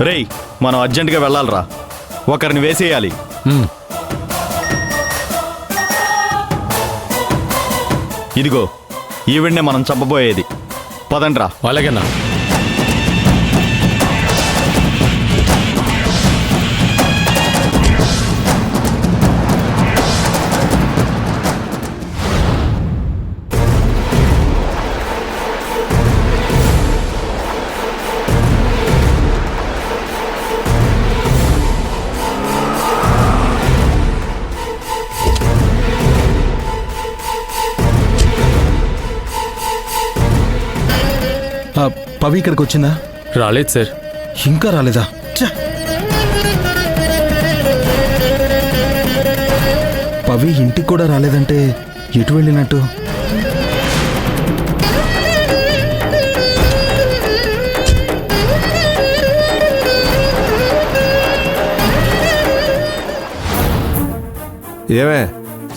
రేయ్, మనం అర్జెంటుగా వెళ్ళాలిరా. ఒకరిని వేసేయాలి. ఇదిగో ఈవిడ్నే మనం చంపబోయేది. పదండ్రా. అలాగేనా? పవి ఇక్కడికి వచ్చిందా? రాలేదు సార్. ఇంకా రాలేదా? పవి ఇంటికి కూడా రాలేదంటే ఎటు వెళ్ళినట్టు? ఏమే,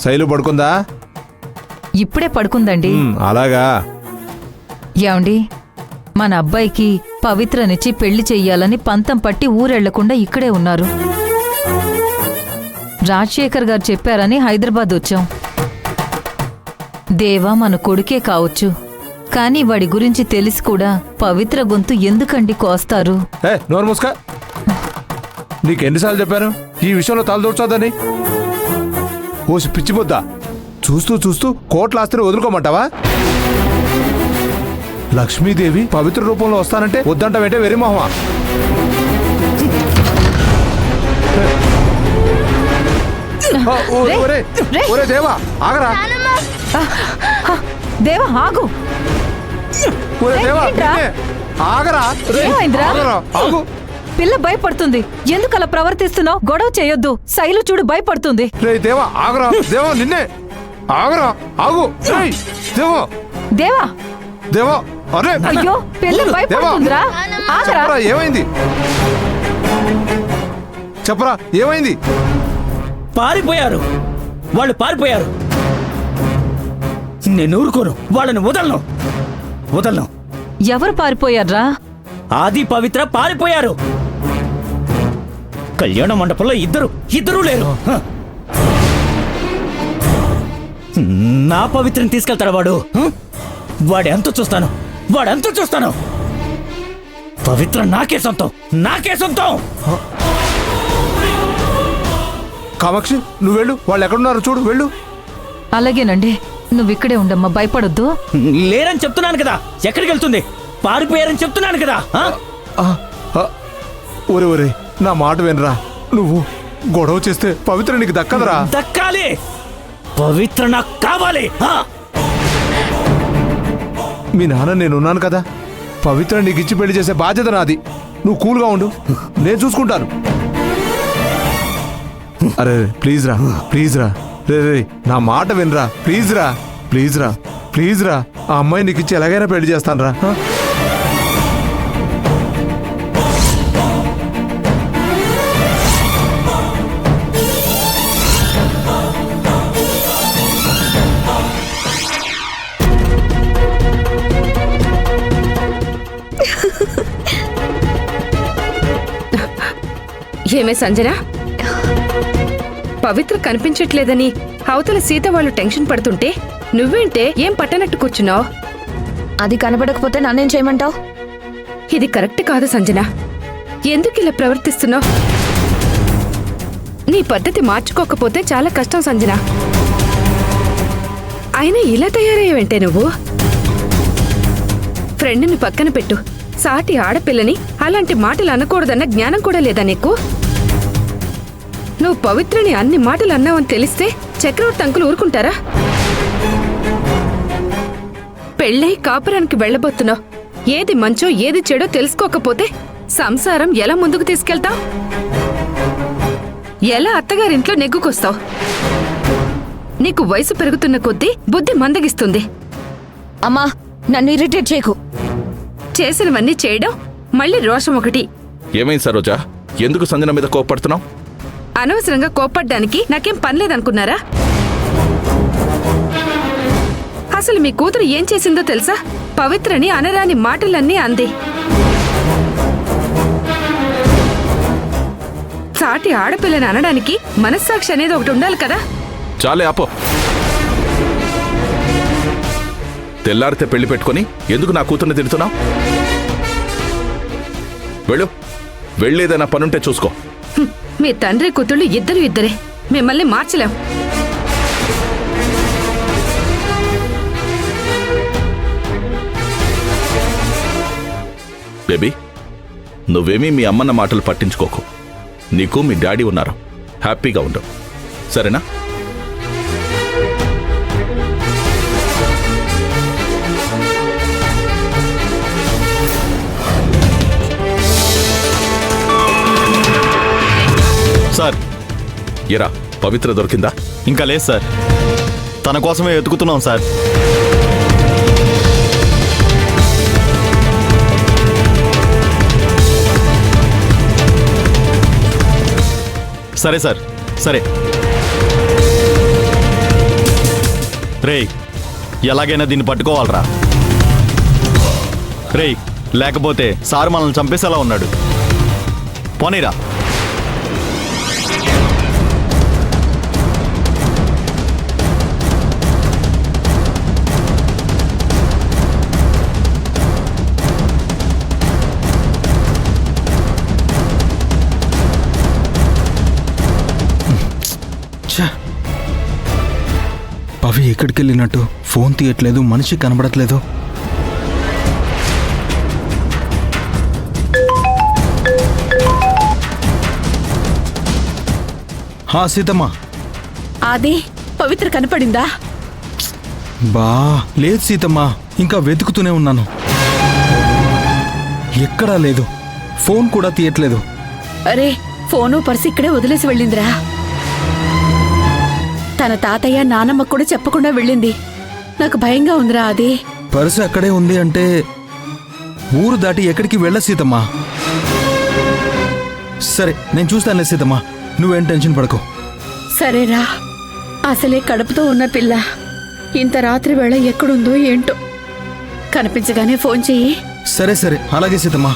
శైలు పడుకుందా? ఇప్పుడే పడుకుందండి. అలాగా. ఏమండి, మన అబ్బాయికి పవిత్రనిచ్చి పెళ్లి చెయ్యాలని పంతం పట్టి ఊరెళ్లకుండా ఇక్కడే ఉన్నారు. రాజశేఖర్ గారు చెప్పారని హైదరాబాద్ వచ్చాం. దేవా మన కొడుకే కావచ్చు, కానీ వాడి గురించి తెలిసి కూడా పవిత్ర గొంతు ఎందుకండి కోస్తారు? నోరు మూసుకా. నీకెన్నిసార్లు చెప్పాను ఈ విషయంలో తలదూర్చోదని? ఓసి పిచ్చిపోద్దా, చూస్తూ చూస్తూ కోట్ల ఆస్తిని వదులుకోమంటావా? లక్ష్మీదేవి పవిత్ర రూపంలో వస్తానంటే వద్దంటావేంటే వెరీ మొహమా? ఒరే దేవా, ఆగరా. దేవా ఆగు. ఒరే దేవా, ఆగరా. ఆగు. పిల్ల భయపడుతుంది. ఎందుకు అలా ప్రవర్తిస్తున్నావు? గొడవ చేయొద్దు. శైలు చూడు భయపడుతుంది. రే దేవా, ఆగరా. దేవా నిన్నే. ఆగరా, ఆగు. దేవా దేవా దేవా. అరే అయ్యో, పిల్ల భయపడుతుందిరా. ఆగరా. ఏమైంది చెప్పరా, ఏమైంది? పారిపోయారు. వాళ్ళు పారిపోయారు. నేను ఊరుకోను, వాళ్ళని వదలను. ఎవరు పారిపోయారా? ఆది పవిత్ర పారిపోయారు. కళ్యాణ మండపంలో ఇద్దరు లేరు. నా పవిత్రని తీసుకెళ్తాడు వాడు. వాడెంత చూస్తాను. పవిత్ర నాకే సొంతం. కామాక్షి, నువ్వు వెళ్ళు. వాళ్ళు ఎక్కడున్నారో చూడు, వెళ్ళు. అలాగేనండి, నువ్విక్కడే ఉండమ్మా, భయపడొద్దు. లేరని చెప్తున్నాను కదా. ఎక్కడికి వెళ్తుంది? పారిపోయారని చెప్తున్నాను కదా. ఒరే నా మాట వినరా. నువ్వు గొడవ చేస్తే పవిత్ర నీకు దక్కదరా. దక్కాలి. పవిత్ర నాకు కావాలి. మీ నాన్న నేనున్నాను కదా. పవిత్ర నీకు ఇచ్చి పెళ్లి చేసే బాధ్యత నాది. నువ్వు కూల్గా ఉండు, నేను చూసుకుంటాను. అరే ప్లీజ్ రా. రే నా మాట వినరా. ప్లీజ్ రా. ఆ అమ్మాయి నీకు ఇచ్చి ఎలాగైనా పెళ్లి చేస్తాను రా. ఏమే సంజన, పవిత్ర కనిపించట్లేదని అవతల సీత వాళ్ళు టెన్షన్ పడుతుంటే నువ్వేంటే ఏం పట్టనట్టు కూర్చున్నావు? అది కనబడకపోతే నన్నేం చేయమంటావు? ఇది కరెక్ట్ కాదు సంజన. ఎందుకు ఇలా ప్రవర్తిస్తున్నావు? నీ పద్ధతి మార్చుకోకపోతే చాలా కష్టం సంజన. అయినా ఇలా తయారయ్యావంటే నువ్వు? ఫ్రెండ్ని పక్కన పెట్టు, సాటి ఆడపిల్లని అలాంటి మాటలు అనకూడదన్న జ్ఞానం కూడా లేదా నీకు? నువ్వు పవిత్రని అన్ని మాటలు అన్నావని తెలిస్తే చక్రవర్తి అంకులు ఊరుకుంటారా? పెళ్ళై కాపురానికి వెళ్ళబోతున్నావు. ఏది మంచో ఏది చెడో తెలుసుకోకపోతే సంసారం ఎలా ముందుకు తీసుకెళ్తావు? ఎలా అత్తగారింట్లో నెగ్గుకొస్తావు? నీకు వయసు పెరుగుతున్న కొద్దీ బుద్ధి మందగిస్తుంది. అమ్మా, నన్ను ఇరిటేట్ చేయకు. చేసినవన్నీ చేయడం, మళ్ళీ రోషం ఒకటి. ఏమైంది సరోజా? ఎందుకు సంజన మీద కోప్పడుతున్నావు? అనవసరంగా కోప్పడ్డానికి నాకేం పనిలేదనుకున్నారా? అసలు మీ కూతురు ఏం చేసిందో తెలుసా? పవిత్రని అనరాని మాటలన్నీ అంది. సాటి ఆడపిల్లని అనడానికి మనస్సాక్షి అనేది ఒకటి ఉండాలి కదా. చాలే ఆపో. తెల్లారితే పెళ్లి పెట్టుకొని ఎందుకు నా కూతుర్ని తిడుతున్నావు? వెళ్ళు, వెళ్ళేదైనా పనుంటే చూసుకో. మీ తండ్రి కూతుళ్ళు ఇద్దరే, మిమ్మల్ని మార్చలేం. బేబీ, నువ్వేమీ మీ అమ్మన్న మాటలు పట్టించుకోకు. నీకు మీ డాడీ ఉన్నారు, హ్యాపీగా ఉండు, సరేనా? సార్, ఎరా, పవిత్ర దొరికిందా? ఇంకా లేదు సార్. తన కోసమే వెతుకుతున్నాం సార్. సరే సార్, సరే. రేయ్, ఎలాగైనా దీన్ని పట్టుకోవాలరా. రేయ్, లేకపోతే సార్ మనల్ని చంపేసేలా ఉన్నాడు. పోనీరా. పవి ఎక్కడికి వెళ్ళినట్టు? ఫోన్ తీయట్లేదు, మనిషి కనబడట్లేదు. హా సీతమ్మ. అది పవిత్ర కనపడిందా? బా లేదు సీతమ్మ, ఇంకా వెతుకుతూనే ఉన్నాను. ఎక్కడా లేదు, ఫోన్ కూడా తీయట్లేదు. అరే, ఫోను పర్సు ఇక్కడే వదిలేసి వెళ్ళిందిరా. తన తాతయ్య నానమ్మ కూడా చెప్పకుండా వెళ్ళింది. నాకు భయంగా ఉందిరా. అది పర్సు అక్కడే ఉంది అంటే ఊరు దాటి ఎక్కడికి వెళ్ళ సీతమ్మా. సరే, నేను చూస్తానులే సీతమ్మా, నువ్వేం టెన్షన్ పడకు. సరేరా. అసలే కడుపుతో ఉన్న పిల్ల ఇంత రాత్రి వేళ ఎక్కడుందో ఏంటో. కనిపించగానే ఫోన్ చెయ్యి. సరే సరే, అలాగే సీతమ్మా.